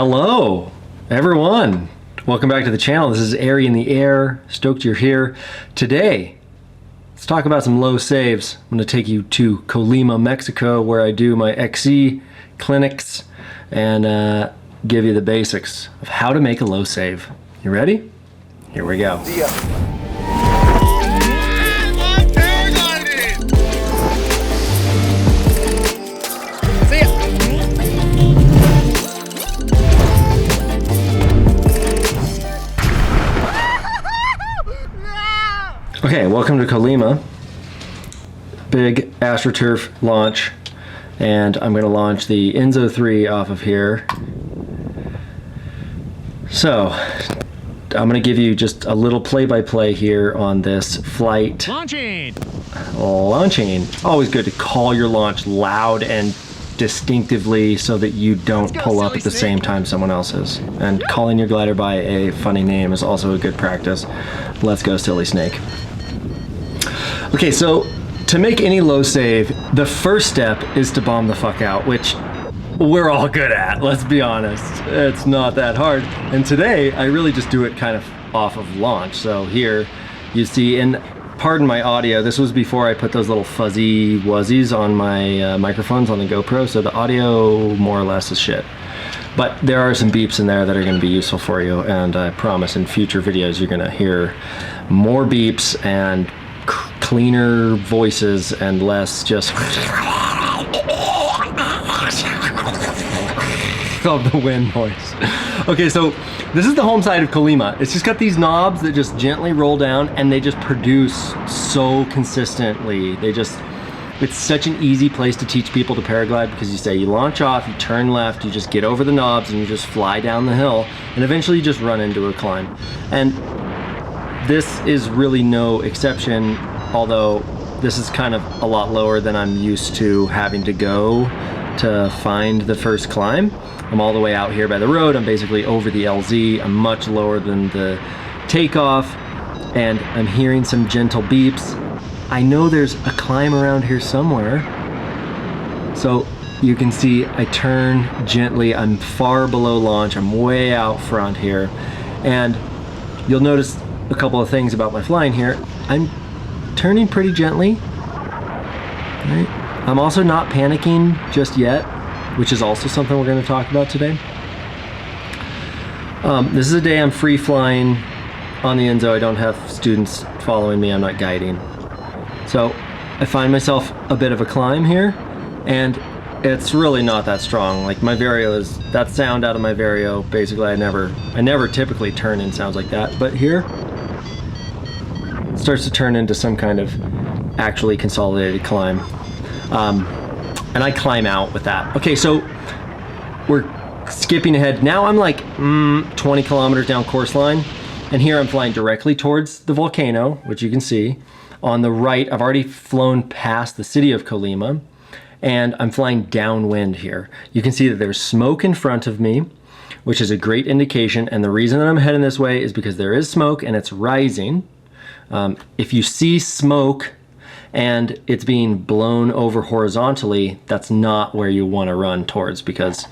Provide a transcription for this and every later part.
Hello, everyone. Welcome back to the channel. This is Airy in the Air. Stoked you're here. Today, let's talk about some low saves. I'm going to take you to Colima, Mexico, where I do my XC clinics and give you the basics of how to make a low save. You ready? Here we go. Okay, welcome to Colima. Big AstroTurf launch, and I'm going to launch the Enzo 3 off of here. So, I'm going to give you just a little play-by-play here on this flight. Launching! Always good to call your launch loud and distinctely so that you don't pull up at the same time someone else is. And calling your glider by a funny name is also a good practice. Let's go, Silly Snake. Okay, so to make any low save, the first step is to bomb the fuck out, which we're all good at, let's be honest. It's not that hard. And today, I really just do it kind of off of launch. So here you see, and pardon my audio, this was before I put those little fuzzy wuzzies on my microphones on the GoPro, so the audio more or less is shit. But there are some beeps in there that are going to be useful for you, and I promise in future videos you're going to hear more beeps and cleaner voices and less just of the wind noise. Okay, so this is the home side of Colima. It's just got these knobs that just gently roll down and they just produce so consistently. It's such an easy place to teach people to paraglide because you say you launch off, you turn left, you just get over the knobs and you just fly down the hill and eventually you just run into a climb. And this is really no exception, although this is kind of a lot lower than I'm used to having to go to find the first climb. I'm all the way out here by the road. I'm basically over the LZ. I'm much lower than the takeoff, and I'm hearing some gentle beeps. I know there's a climb around here somewhere. So you can see I turn gently. I'm far below launch. I'm way out front here. And you'll notice a couple of things about my flying here. I'm turning pretty gently. Right? I'm also not panicking just yet, which is also something we're going to talk about today. This is a day I'm free flying on the Enzo. I don't have students following me. I'm not guiding. So I find myself a bit of a climb here, and it's really not that strong. Like my Vario is, that sound out of my Vario, basically I never typically turn in sounds like that, but here it starts to turn into some kind of actually consolidated climb. And I climb out with that. Okay, so we're skipping ahead. Now I'm like 20 kilometers down course line, and here I'm flying directly towards the volcano, which you can see. On the right, I've already flown past the city of Colima, and I'm flying downwind here. You can see that there's smoke in front of me, which is a great indication, and the reason that I'm heading this way is because there is smoke and it's rising. If you see smoke and it's being blown over horizontally, that's not where you want to run towards, because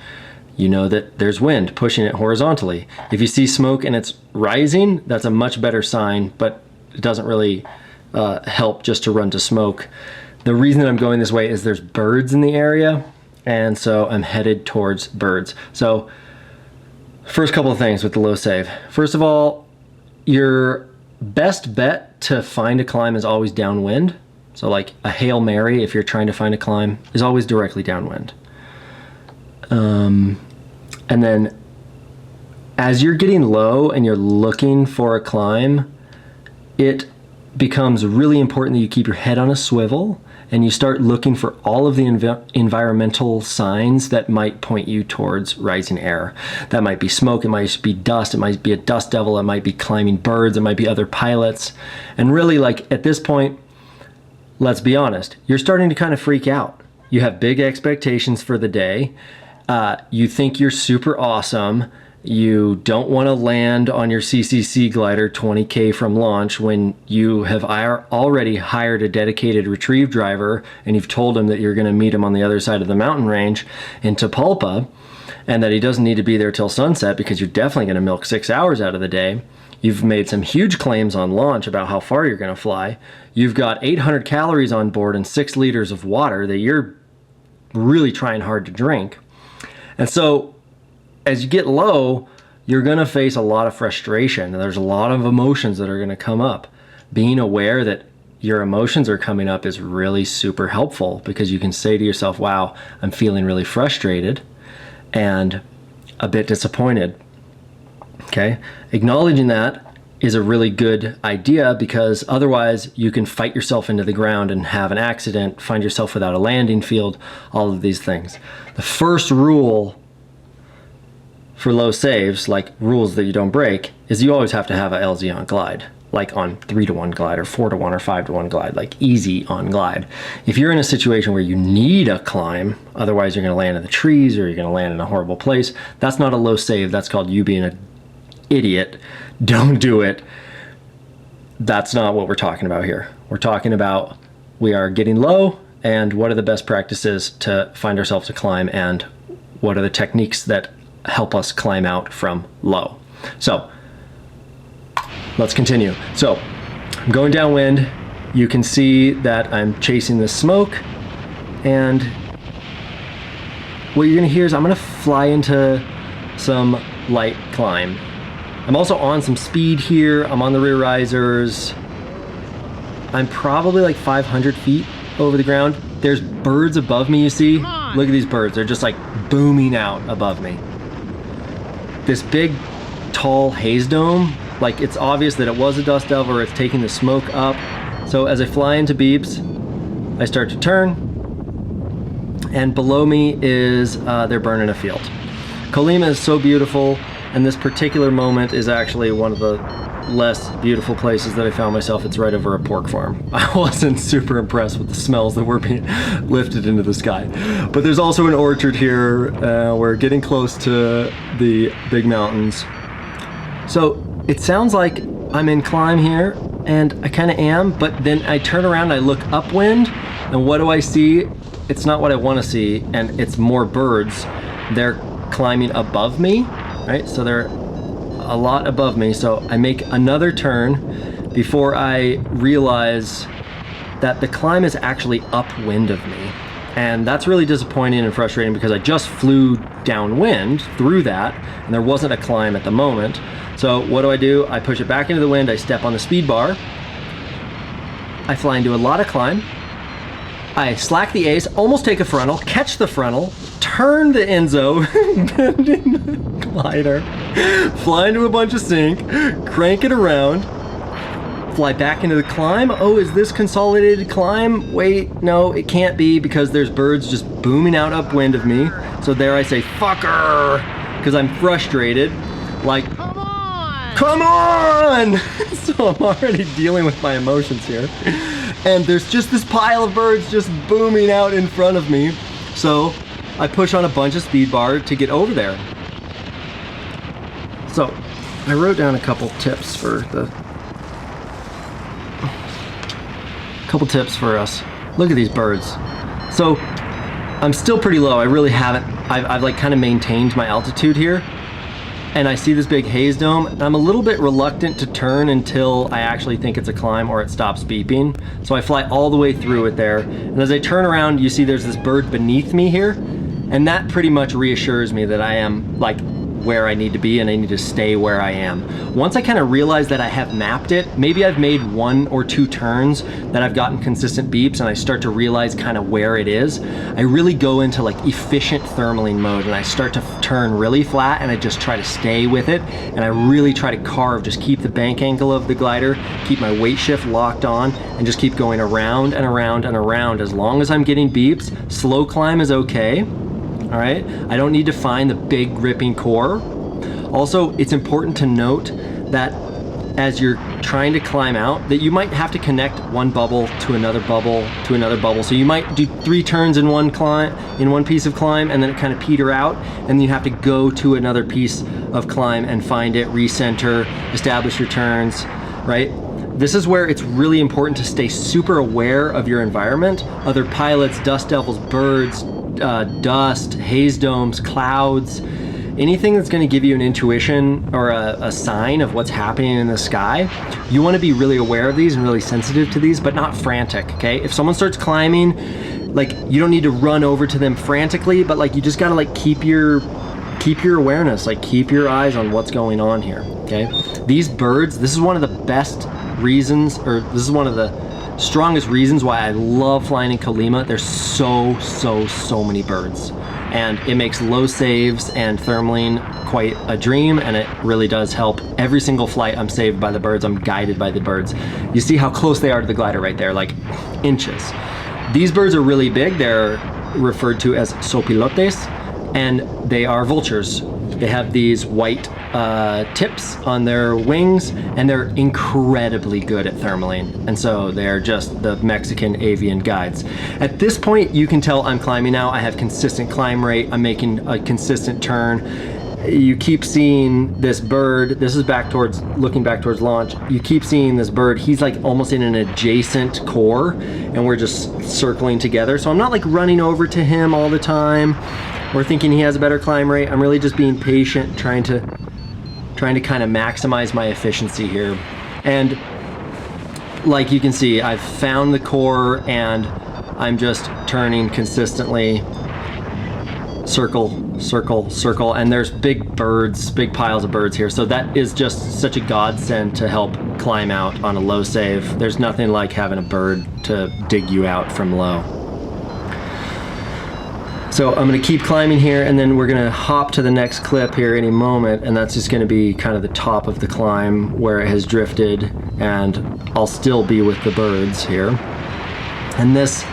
you know that there's wind pushing it horizontally. If you see smoke and it's rising, that's a much better sign, but it doesn't really help just to run to smoke. The reason that I'm going this way is there's birds in the area, and so I'm headed towards birds. So first couple of things with the low save. First of all, your best bet to find a climb is always downwind. So like a Hail Mary, if you're trying to find a climb, is always directly downwind. And then as you're getting low and you're looking for a climb, it becomes really important that you keep your head on a swivel and you start looking for all of the environmental signs that might point you towards rising air. That might be smoke, it might be dust, it might be a dust devil, it might be climbing birds, it might be other pilots. And really, like at this point, let's be honest, you're starting to kind of freak out. You have big expectations for the day. You think you're super awesome. You don't want to land on your CCC glider 20K from launch when you have already hired a dedicated retrieve driver and you've told him that you're going to meet him on the other side of the mountain range in Tapalpa. and that he doesn't need to be there till sunset because you're definitely going to milk 6 hours out of the day. You've made some huge claims on launch about how far you're going to fly. You've got 800 calories on board and 6 liters of water that you're really trying hard to drink. And so as you get low, you're going to face a lot of frustration, and there's a lot of emotions that are going to come up. Being aware that your emotions are coming up is really super helpful, because you can say to yourself, wow, I'm feeling really frustrated and a bit disappointed. Okay, acknowledging that is a really good idea, because otherwise you can fight yourself into the ground and have an accident, find yourself without a landing field, all of these things. The first rule for low saves, like rules that you don't break, is you always have to have a LZ on glide, like on 3-to-1 glide or 4-to-1 or 5-to-1 glide, like easy on glide. If you're in a situation where you need a climb, otherwise you're going to land in the trees or you're going to land in a horrible place, that's not a low save. That's called you being an idiot. Don't do it. That's not what we're talking about here. We're talking about we are getting low, and what are the best practices to find ourselves to climb, and what are the techniques that help us climb out from low. So let's continue. So I'm going downwind. You can see that I'm chasing the smoke, and what you're gonna hear is I'm gonna fly into some light climb. I'm also on some speed here. I'm on the rear risers. I'm probably like 500 feet over the ground. There's birds above me, you see? Look at these birds. They're just like booming out above me. This big, tall haze dome, like it's obvious that it was a dust devil or it's taking the smoke up. So as I fly into beeps, I start to turn, and below me is they're burning a field. Colima is so beautiful, and this particular moment is actually one of the less beautiful places that I found myself. It's right over a pork farm. I wasn't super impressed with the smells that were being lifted into the sky. But there's also an orchard here. We're getting close to the big mountains. So it sounds like I'm in climb here, and I kind of am, but then I turn around and I look upwind, and what do I see? It's not what I want to see, and it's more birds. They're climbing above me, right? So they're a lot above me. So I make another turn before I realize that the climb is actually upwind of me. And that's really disappointing and frustrating, because I just flew downwind through that and there wasn't a climb at the moment. So what do? I push it back into the wind, I step on the speed bar, I fly into a lot of climb, I slack the ace, almost take a frontal, catch the frontal, turn the Enzo, bending the glider, fly into a bunch of sink, crank it around, fly back into the climb. Oh, is this consolidated climb? Wait, no, it can't be, because there's birds just booming out upwind of me. So there I say, fucker, because I'm frustrated. Like, come on! So I'm already dealing with my emotions here. And there's just this pile of birds just booming out in front of me. So I push on a bunch of speed bar to get over there. So I wrote down a couple tips for us. Look at these birds. So I'm still pretty low. I really haven't, I've like kind of maintained my altitude here. And I see this big haze dome, and I'm a little bit reluctant to turn until I actually think it's a climb or it stops beeping. So I fly all the way through it there. And as I turn around, you see there's this bird beneath me here. And that pretty much reassures me that I am like where I need to be, and I need to stay where I am. Once I kind of realize that I have mapped it, maybe I've made 1 or 2 turns that I've gotten consistent beeps, and I start to realize kind of where it is, I really go into like efficient thermaling mode, and I start to turn really flat, and I just try to stay with it, and I really try to carve, just keep the bank angle of the glider, keep my weight shift locked on, and just keep going around and around and around. As long as I'm getting beeps, slow climb is okay. All right, I don't need to find the big ripping core. Also, it's important to note that as you're trying to climb out, that you might have to connect one bubble to another bubble to another bubble. So you might do 3 turns in one piece of climb, and then it kind of peter out, and then you have to go to another piece of climb and find it, recenter, establish your turns, right? This is where it's really important to stay super aware of your environment, other pilots, dust devils, birds, dust, haze domes, clouds, anything that's going to give you an intuition or a sign of what's happening in the sky, you want to be really aware of these and really sensitive to these, but not frantic, okay? If someone starts climbing, like, you don't need to run over to them frantically, but like, you just got to like keep your awareness, like keep your eyes on what's going on here, okay? These birds, this is one of the best reasons, or this is one of the strongest reasons why I love flying in Colima. There's so many birds, and it makes low saves and thermaling quite a dream, and it really does help. Every single flight I'm saved by the birds, I'm guided by the birds. You see how close they are to the glider right there, like inches. These birds are really big. They're referred to as sopilotes, and they are vultures. They have these white tips on their wings, and they're incredibly good at thermaling. And so they're just the Mexican avian guides. At this point, you can tell I'm climbing now. I have consistent climb rate. I'm making a consistent turn. You keep seeing this bird. This is looking back towards launch. You keep seeing this bird. He's like almost in an adjacent core, and we're just circling together. So I'm not like running over to him all the time or thinking he has a better climb rate. I'm really just being patient, trying to kind of maximize my efficiency here. And like you can see, I've found the core, and I'm just turning consistently, circle, circle, circle, and there's big birds, big piles of birds here. So that is just such a godsend to help climb out on a low save. There's nothing like having a bird to dig you out from low. So I'm gonna keep climbing here, and then we're gonna hop to the next clip here any moment, and that's just gonna be kind of the top of the climb where it has drifted, and I'll still be with the birds here. And this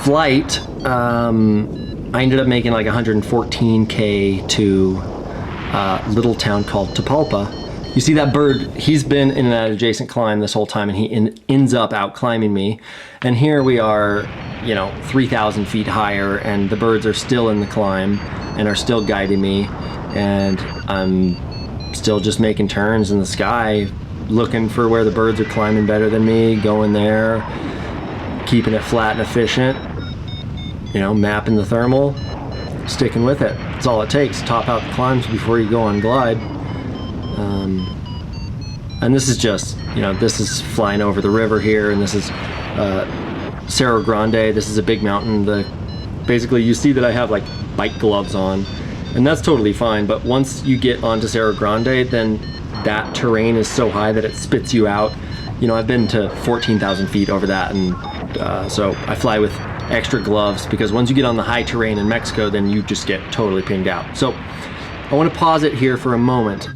flight, I ended up making like 114K to a little town called Tapalpa. You see that bird, he's been in that adjacent climb this whole time, and he ends up out climbing me. And here we are, 3,000 feet higher, and the birds are still in the climb and are still guiding me. And I'm still just making turns in the sky, looking for where the birds are climbing better than me, going there, keeping it flat and efficient, mapping the thermal, sticking with it. That's all it takes. Top out the climbs before you go on glide. And this is just, this is flying over the river here, and this is Cerro Grande. This is a big mountain. Basically, you see that I have like bike gloves on, and that's totally fine. But once you get onto Cerro Grande, then that terrain is so high that it spits you out. I've been to 14,000 feet over that, and so I fly with extra gloves, because once you get on the high terrain in Mexico, then you just get totally pinged out. So I want to pause it here for a moment.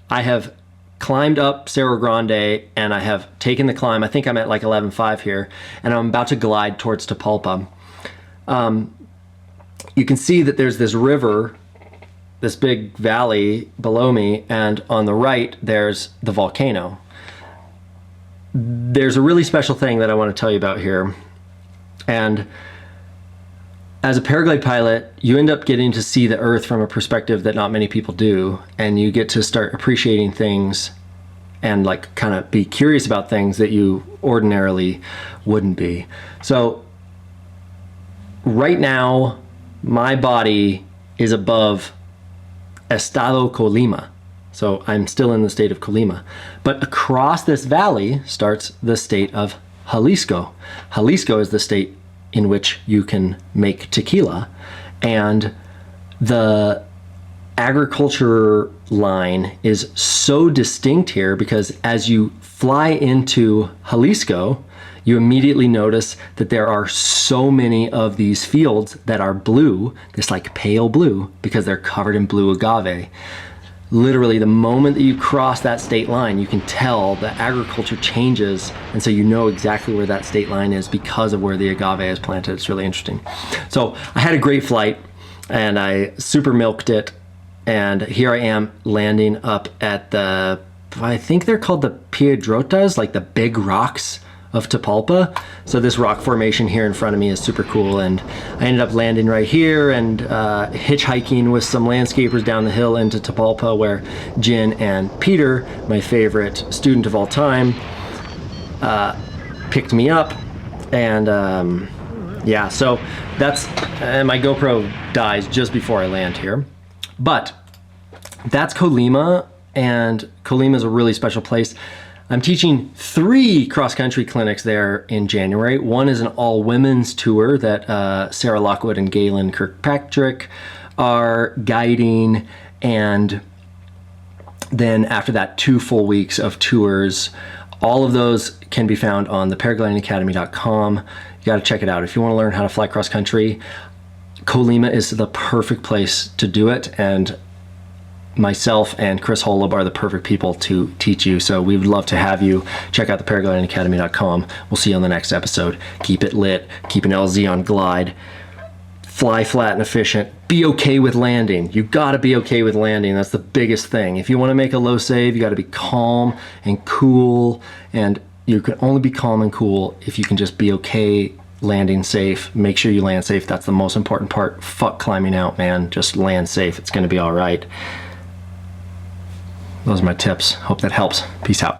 I have climbed up Cerro Grande, and I have taken the climb. I think I'm at like 11.5 here, and I'm about to glide towards Tapalpa. You can see that there's this river, this big valley below me, and on the right there's the volcano. There's a really special thing that I want to tell you about here. And as a paraglide pilot, you end up getting to see the Earth from a perspective that not many people do, and you get to start appreciating things and like kind of be curious about things that you ordinarily wouldn't be. So right now, my body is above Estado Colima. So I'm still in the state of Colima. But across this valley starts the state of Jalisco. Jalisco is the state in which you can make tequila, and the agriculture line is so distinct here because as you fly into Jalisco, you immediately notice that there are so many of these fields that are blue, this like pale blue, because they're covered in blue agave. Literally, the moment that you cross that state line, you can tell the agriculture changes, and so you know exactly where that state line is because of where the agave is planted. It's really interesting. So I had a great flight, and I super milked it, and here I am landing up at I think they're called the Piedrotas, like the big rocks of Tapalpa. So this rock formation here in front of me is super cool, and I ended up landing right here and hitchhiking with some landscapers down the hill into Tapalpa, where Jin and Peter, my favorite student of all time, picked me up. And so and my GoPro dies just before I land here. But that's Colima, and Colima is a really special place. I'm teaching 3 cross-country clinics there in January. One is an all-women's tour that Sarah Lockwood and Galen Kirkpatrick are guiding, and then after that, 2 full weeks of tours. All of those can be found on the paraglidingacademy.com. You got to check it out. If you want to learn how to fly cross-country, Colima is the perfect place to do it, and myself and Chris Holub are the perfect people to teach you. So we would love to have you. Check out the paraglidingacademy.com. We'll see you on the next episode. Keep it lit. Keep an LZ on glide. Fly flat and efficient. Be okay with landing. You gotta be okay with landing. That's the biggest thing. If you want to make a low save, you gotta be calm and cool, and you can only be calm and cool if you can just be okay landing safe. Make sure you land safe. That's the most important part. Fuck climbing out, man. Just land safe. It's gonna be all right. Those are my tips. Hope that helps. Peace out.